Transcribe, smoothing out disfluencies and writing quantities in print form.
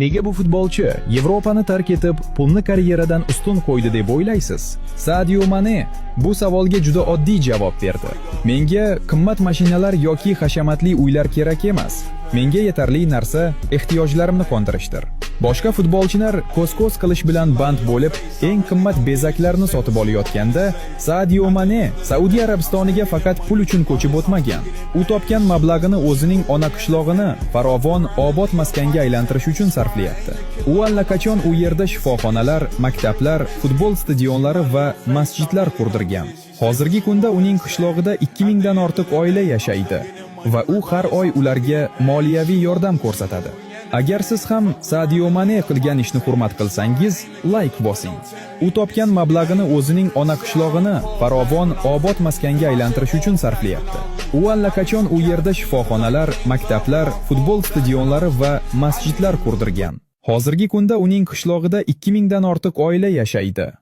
Nega bu futbolchi Yevropani tark etib, pulni karyeradan ustun qo'ydi deb o'ylaysiz? Sadio Mane bu savolga juda oddiy javob berdi. Menga qimmat mashinalar yoki hashamatli uylar kerak emas. Menga yetarli narsa ehtiyojlarimni qondirishdir. Boshqa futbolchilar ko'z-ko'z qilish bilan band bo'lib, eng qimmat bezaklarni sotib olayotganda, Sadio Mane Saudiya Arabistoniga faqat pul uchun ko'chib o'tmagan. U topgan mablag'ini o'zining ona qishlog'ini farovon, obod maskanga aylantirish uchun sarflayapti. U allaqachon u yerda shifoxonalar, maktablar, futbol stadionlari va masjidlar qurdirgan. Hozirgi kunda uning qishlog'ida 2000 dan ortiq oila yashaydi va u har oy ularga moliyaviy yordam ko'rsatadi. Agar siz ham Sadio Mane qilgan ishni hurmat qilsangiz, like bosing. U topgan mablag'ini o'zining ona qishlog'ini farovon, obod maskanga aylantirish uchun sarflayapti. U allaqachon u yerda shifoxonalar, maktablar, futbol stadionlari va masjidlar qurdirgan. Hozirgi kunda uning qishlog'ida 2000 dan ortiq oila yashaydi